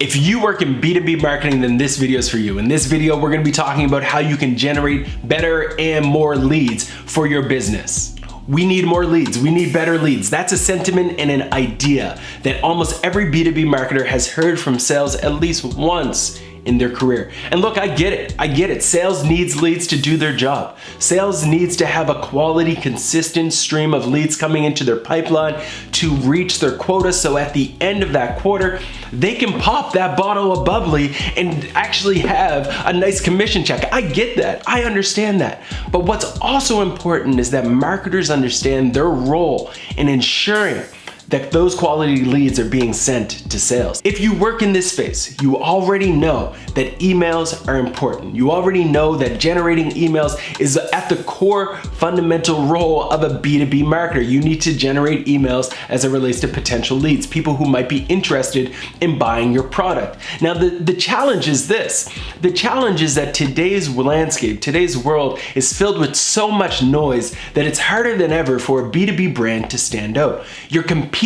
If you work in B2B marketing, then this video is for you. In this video, we're gonna be talking about how you can generate better and more leads for your business. We need more leads, we need better leads. That's a sentiment and an idea that almost every B2B marketer has heard from sales at least once in their career. And look, I get it. Sales needs leads to do their job. Sales needs to have a quality, consistent stream of leads coming into their pipeline to reach their quota. So at the end of that quarter, they can pop that bottle of bubbly and actually have a nice commission check. I get that, I understand that. But what's also important is that marketers understand their role in ensuring that those quality leads are being sent to sales. If you work in this space, you already know that emails are important. You already know that generating emails is at the core fundamental role of a B2B marketer. You need to generate emails as it relates to potential leads, people who might be interested in buying your product. Now, the challenge is this. The challenge is that today's landscape, today's world is filled with so much noise that it's harder than ever for a B2B brand to stand out. You're competing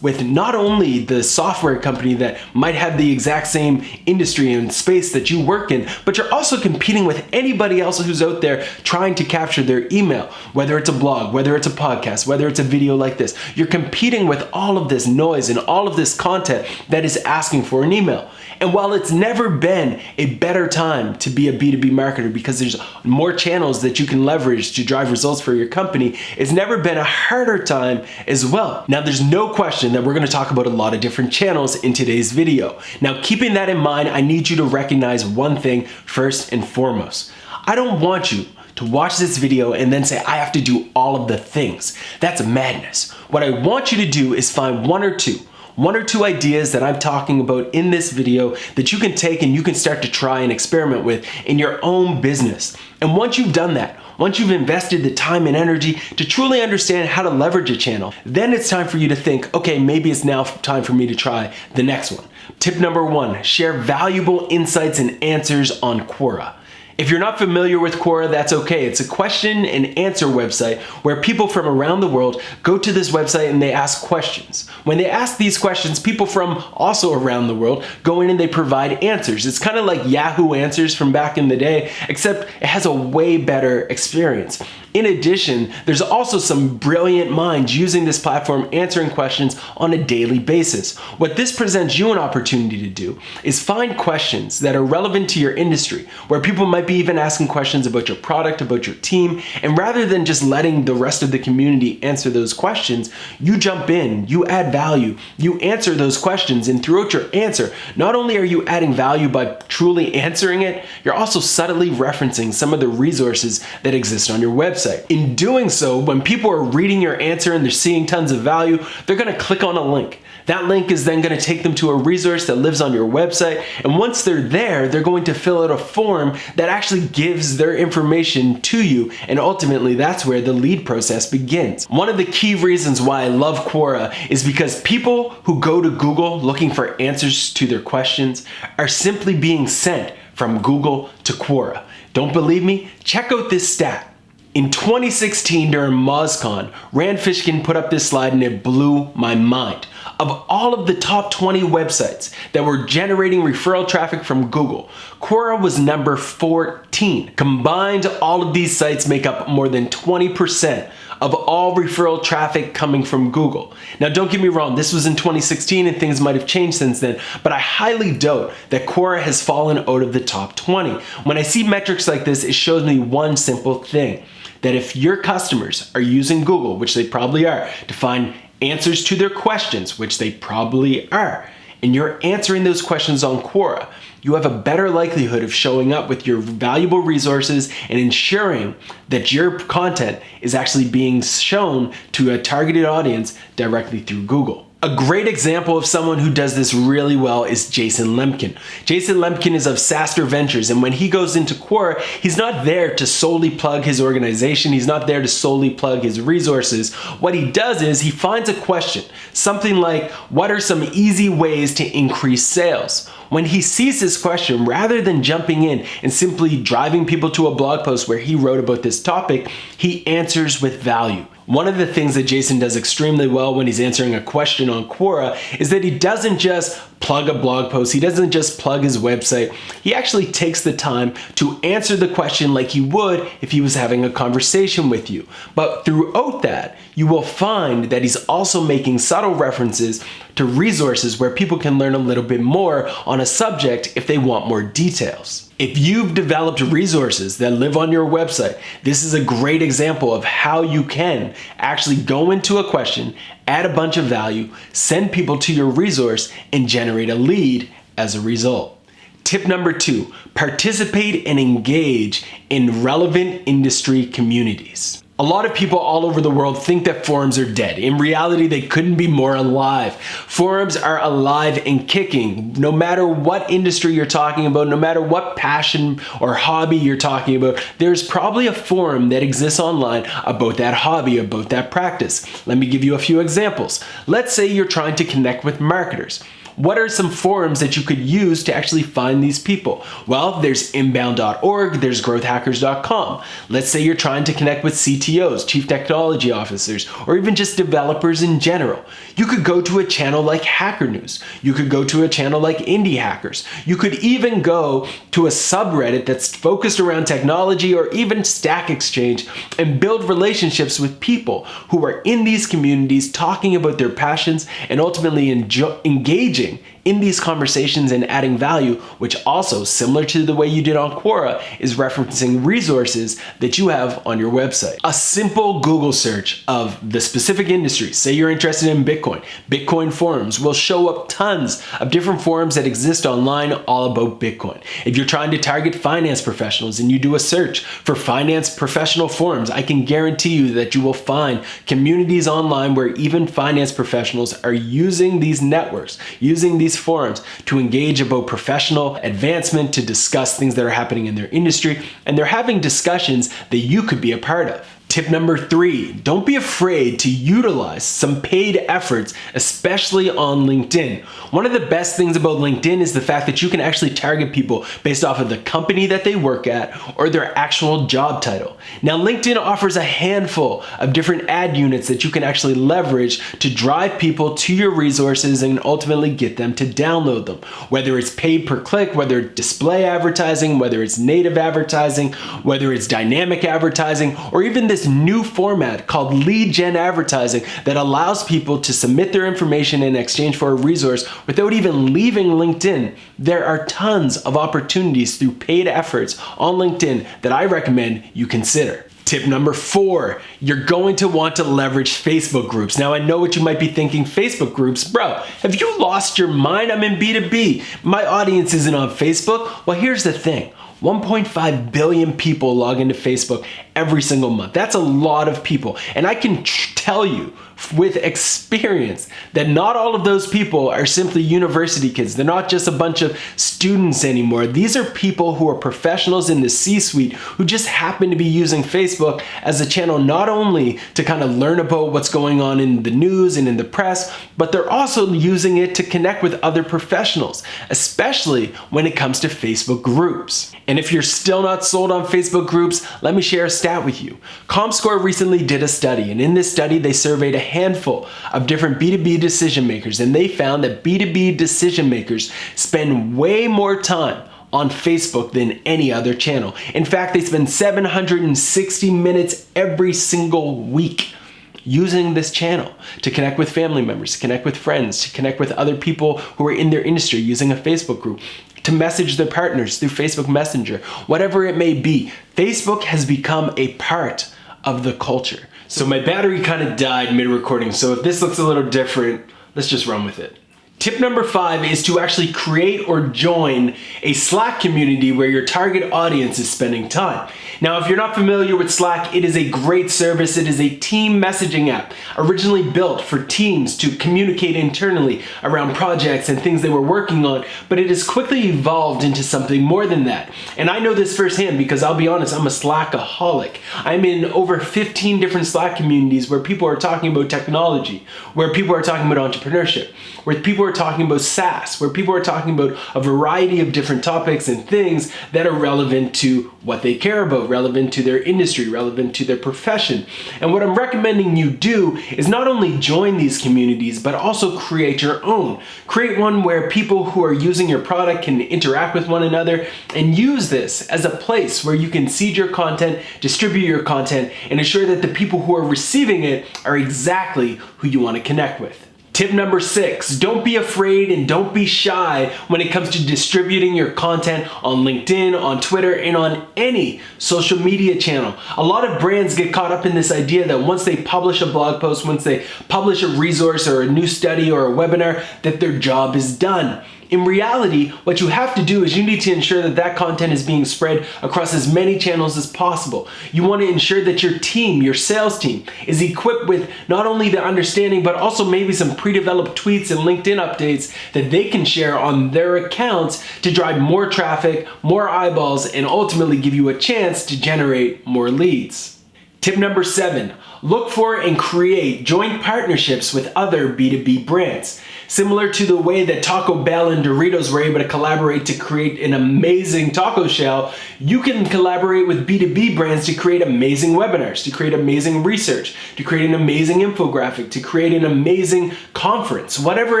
with not only the software company that might have the exact same industry and space that you work in, but you're also competing with anybody else who's out there trying to capture their email, whether it's a blog, whether it's a podcast, whether it's a video like this. You're competing with all of this noise and all of this content that is asking for an email. And while it's never been a better time to be a B2B marketer because there's more channels that you can leverage to drive results for your company, it's never been a harder time as well. Now, there's no question that we're gonna talk about a lot of different channels in today's video. Now, keeping that in mind, I need you to recognize one thing first and foremost. I don't want you to watch this video and then say, I have to do all of the things. That's madness. What I want you to do is find one or two ideas that I'm talking about in this video that you can take and you can start to try and experiment with in your own business. And once you've done that, once you've invested the time and energy to truly understand how to leverage a channel, then it's time for you to think, okay, maybe it's now time for me to try the next one. Tip number one, share valuable insights and answers on Quora. If you're not familiar with Quora, that's okay. It's a question and answer website where people from around the world go to this website and they ask questions. When they ask these questions, people from also around the world go in and they provide answers. It's kind of like Yahoo Answers from back in the day, except it has a way better experience. In addition, there's also some brilliant minds using this platform answering questions on a daily basis. What this presents you an opportunity to do is find questions that are relevant to your industry, where people might be even asking questions about your product, about your team, and rather than just letting the rest of the community answer those questions, you jump in, you add value, you answer those questions, and throughout your answer, not only are you adding value by truly answering it, you're also subtly referencing some of the resources that exist on your website. In doing so, when people are reading your answer and they're seeing tons of value, they're gonna click on a link. That link is then gonna take them to a resource that lives on your website, and once they're there, they're going to fill out a form that actually gives their information to you, and ultimately that's where the lead process begins. One of the key reasons why I love Quora is because people who go to Google looking for answers to their questions are simply being sent from Google to Quora. Don't believe me? Check out this stat. In 2016 during MozCon, Rand Fishkin put up this slide and it blew my mind. Of all of the top 20 websites that were generating referral traffic from Google, Quora was number 14. Combined, all of these sites make up more than 20% of all referral traffic coming from Google. Now, don't get me wrong, this was in 2016 and things might have changed since then, but I highly doubt that Quora has fallen out of the top 20. When I see metrics like this, it shows me one simple thing, that if your customers are using Google, which they probably are, to find answers to their questions, which they probably are, and you're answering those questions on Quora, you have a better likelihood of showing up with your valuable resources and ensuring that your content is actually being shown to a targeted audience directly through Google. A great example of someone who does this really well is Jason Lemkin. Jason Lemkin is of SaaStr Ventures, and when he goes into Quora, he's not there to solely plug his organization. He's not there to solely plug his resources. What he does is he finds a question, something like, what are some easy ways to increase sales? When he sees this question, rather than jumping in and simply driving people to a blog post where he wrote about this topic, he answers with value. One of the things that Jason does extremely well when he's answering a question on Quora is that he doesn't just plug a blog post, he doesn't just plug his website, he actually takes the time to answer the question like he would if he was having a conversation with you. But throughout that, you will find that he's also making subtle references to resources where people can learn a little bit more on a subject if they want more details. If you've developed resources that live on your website, this is a great example of how you can actually go into a question, add a bunch of value, send people to your resource, and generate a lead as a result. Tip number 2, participate and engage in relevant industry communities. A lot of people all over the world think that forums are dead. In reality, they couldn't be more alive. Forums are alive and kicking. No matter what industry you're talking about, no matter what passion or hobby you're talking about, there's probably a forum that exists online about that hobby, about that practice. Let me give you a few examples. Let's say you're trying to connect with marketers. What are some forums that you could use to actually find these people? Well, there's inbound.org, there's growthhackers.com. Let's say you're trying to connect with CTOs, chief technology officers, or even just developers in general. You could go to a channel like Hacker News. You could go to a channel like Indie Hackers. You could even go to a subreddit that's focused around technology or even Stack Exchange and build relationships with people who are in these communities talking about their passions and ultimately engaging in these conversations and adding value, which also, similar to the way you did on Quora, is referencing resources that you have on your website. A simple Google search of the specific industry, say you're interested in Bitcoin forums will show up tons of different forums that exist online all about Bitcoin. If you're trying to target finance professionals and you do a search for finance professional forums, I can guarantee you that you will find communities online where even finance professionals are using these networks, using these forums to engage about professional advancement, to discuss things that are happening in their industry, and they're having discussions that you could be a part of. Tip number 3, don't be afraid to utilize some paid efforts, especially on LinkedIn. One of the best things about LinkedIn is the fact that you can actually target people based off of the company that they work at or their actual job title. Now, LinkedIn offers a handful of different ad units that you can actually leverage to drive people to your resources and ultimately get them to download them. Whether it's paid per click, whether it's display advertising, whether it's native advertising, whether it's dynamic advertising, or even this new format called lead gen advertising that allows people to submit their information in exchange for a resource without even leaving LinkedIn. There are tons of opportunities through paid efforts on LinkedIn that I recommend you consider. Tip number 4, you're going to want to leverage Facebook groups. Now, I know what you might be thinking, Facebook groups, bro, have you lost your mind? I'm in B2B. My audience isn't on Facebook. Well, here's the thing. 1.5 billion people log into Facebook every single month. That's a lot of people. And I can tell you with experience that not all of those people are simply university kids. They're not just a bunch of students anymore. These are people who are professionals in the C-suite who just happen to be using Facebook as a channel not only to kind of learn about what's going on in the news and in the press, but they're also using it to connect with other professionals, especially when it comes to Facebook groups. And if you're still not sold on Facebook groups, let me share a stat with you. ComScore recently did a study, and in this study, they surveyed a handful of different B2B decision makers, and they found that B2B decision makers spend way more time on Facebook than any other channel. In fact, they spend 760 minutes every single week using this channel to connect with family members, to connect with friends, to connect with other people who are in their industry using a Facebook group, to message their partners through Facebook Messenger, whatever it may be. Facebook has become a part of the culture. So my battery kind of died mid-recording, so if this looks a little different, let's just run with it. Tip number 5 is to actually create or join a Slack community where your target audience is spending time. Now, if you're not familiar with Slack, it is a great service. It is a team messaging app originally built for teams to communicate internally around projects and things they were working on, but it has quickly evolved into something more than that. And I know this firsthand because I'll be honest, I'm a Slackaholic. I'm in over 15 different Slack communities where people are talking about technology, where people are talking about entrepreneurship, where people are talking about SaaS, where people are talking about a variety of different topics and things that are relevant to what they care about, relevant to their industry, relevant to their profession. And what I'm recommending you do is not only join these communities, but also create your own. Create one where people who are using your product can interact with one another, and use this as a place where you can seed your content, distribute your content, and ensure that the people who are receiving it are exactly who you want to connect with. Tip number 6, don't be afraid and don't be shy when it comes to distributing your content on LinkedIn, on Twitter, and on any social media channel. A lot of brands get caught up in this idea that once they publish a blog post, once they publish a resource or a new study or a webinar, that their job is done. In reality, what you have to do is you need to ensure that that content is being spread across as many channels as possible. You want to ensure that your team, your sales team, is equipped with not only the understanding, but also maybe some pre-developed tweets and LinkedIn updates that they can share on their accounts to drive more traffic, more eyeballs, and ultimately give you a chance to generate more leads. Tip number 7, look for and create joint partnerships with other B2B brands. Similar to the way that Taco Bell and Doritos were able to collaborate to create an amazing taco shell, you can collaborate with B2B brands to create amazing webinars, to create amazing research, to create an amazing infographic, to create an amazing conference, whatever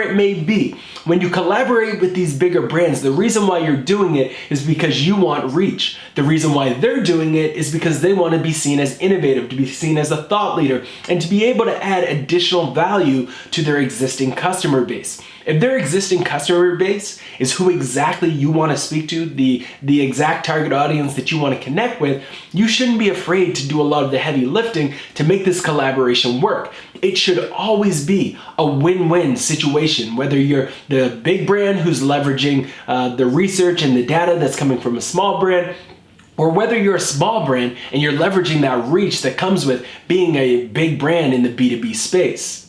it may be. When you collaborate with these bigger brands, the reason why you're doing it is because you want reach. The reason why they're doing it is because they want to be seen as innovative, to be seen as a thought leader, and to be able to add additional value to their existing customer base. If their existing customer base is who exactly you want to speak to, the exact target audience that you want to connect with, you shouldn't be afraid to do a lot of the heavy lifting to make this collaboration work. It should always be a win-win situation, whether you're the big brand who's leveraging the research and the data that's coming from a small brand, or whether you're a small brand and you're leveraging that reach that comes with being a big brand in the B2B space.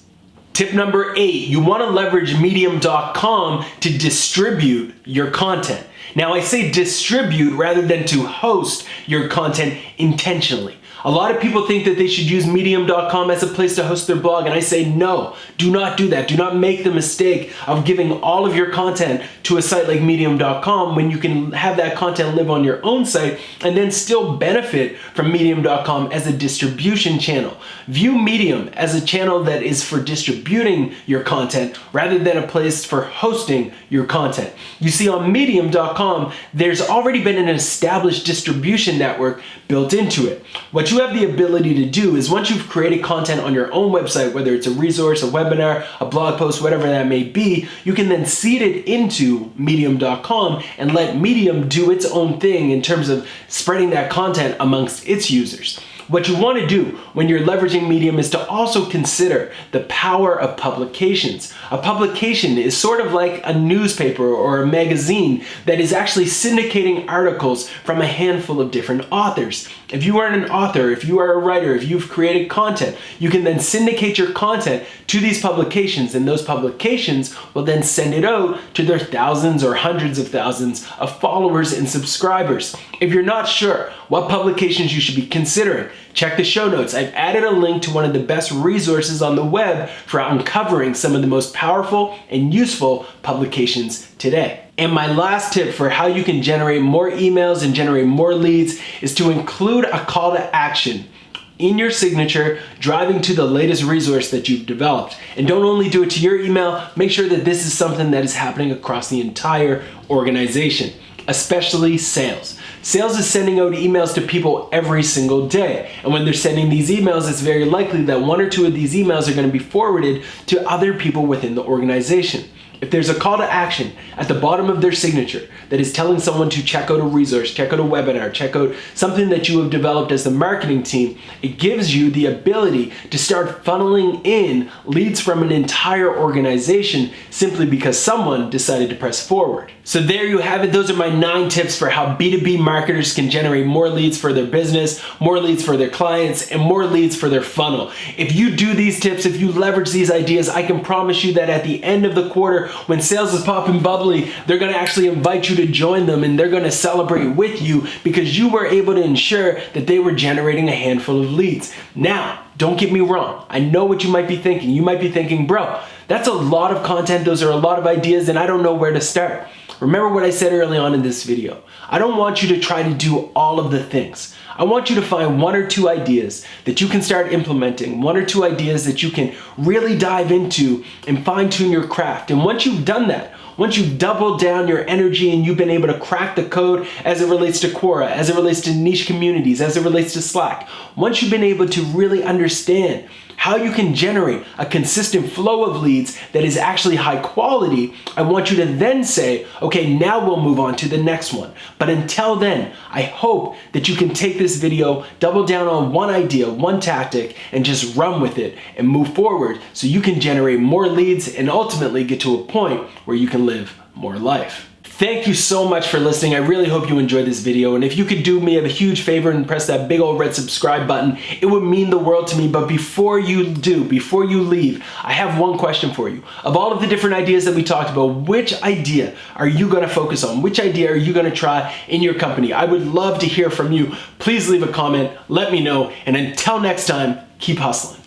Tip number 8, you want to leverage medium.com to distribute your content. Now I say distribute rather than to host your content intentionally. A lot of people think that they should use medium.com as a place to host their blog, and I say no, do not do that. Do not make the mistake of giving all of your content to a site like medium.com when you can have that content live on your own site and then still benefit from medium.com as a distribution channel. View Medium as a channel that is for distributing your content rather than a place for hosting your content. You see, on medium.com, there's already been an established distribution network built into it. What you have the ability to do is once you've created content on your own website, whether it's a resource, a webinar, a blog post, whatever that may be, you can then seed it into medium.com and let Medium do its own thing in terms of spreading that content amongst its users. What you want to do when you're leveraging Medium is to also consider the power of publications. A publication is sort of like a newspaper or a magazine that is actually syndicating articles from a handful of different authors. If you are an author, if you are a writer, if you've created content, you can then syndicate your content to these publications, and those publications will then send it out to their thousands or hundreds of thousands of followers and subscribers. If you're not sure what publications you should be considering, check the show notes. I've added a link to one of the best resources on the web for uncovering some of the most powerful and useful publications today. And my last tip for how you can generate more emails and generate more leads is to include a call to action in your signature, driving to the latest resource that you've developed. And don't only do it to your email, make sure that this is something that is happening across the entire organization, especially sales. Sales is sending out emails to people every single day. And when they're sending these emails, it's very likely that one or two of these emails are going to be forwarded to other people within the organization. If there's a call to action at the bottom of their signature that is telling someone to check out a resource, check out a webinar, check out something that you have developed as the marketing team, it gives you the ability to start funneling in leads from an entire organization simply because someone decided to press forward. So there you have it. Those are my 9 tips for how B2B marketers can generate more leads for their business, more leads for their clients, and more leads for their funnel. If you do these tips, if you leverage these ideas, I can promise you that at the end of the quarter, when sales is popping bubbly, they're going to actually invite you to join them, and they're going to celebrate with you because you were able to ensure that they were generating a handful of leads. Now, don't get me wrong. I know what you might be thinking. You might be thinking, bro, That's a lot of content. Those are a lot of ideas, and I don't know where to start. Remember what I said early on in this video. I don't want you to try to do all of the things. I want you to find 1 or 2 ideas that you can start implementing, 1 or 2 ideas that you can really dive into and fine-tune your craft. And once you've done that, once you've doubled down your energy and you've been able to crack the code as it relates to Quora, as it relates to niche communities, as it relates to Slack, once you've been able to really understand how you can generate a consistent flow of leads that is actually high quality, I want you to then say, okay, now we'll move on to the next one. But until then, I hope that you can take this video, double down on one idea, one tactic, and just run with it and move forward so you can generate more leads and ultimately get to a point where you can live more life. Thank you so much for listening. I really hope you enjoyed this video. And if you could do me a huge favor and press that big old red subscribe button, it would mean the world to me. But before you do, before you leave, I have one question for you. Of all of the different ideas that we talked about, which idea are you gonna focus on? Which idea are you gonna try in your company? I would love to hear from you. Please leave a comment, let me know. And until next time, keep hustling.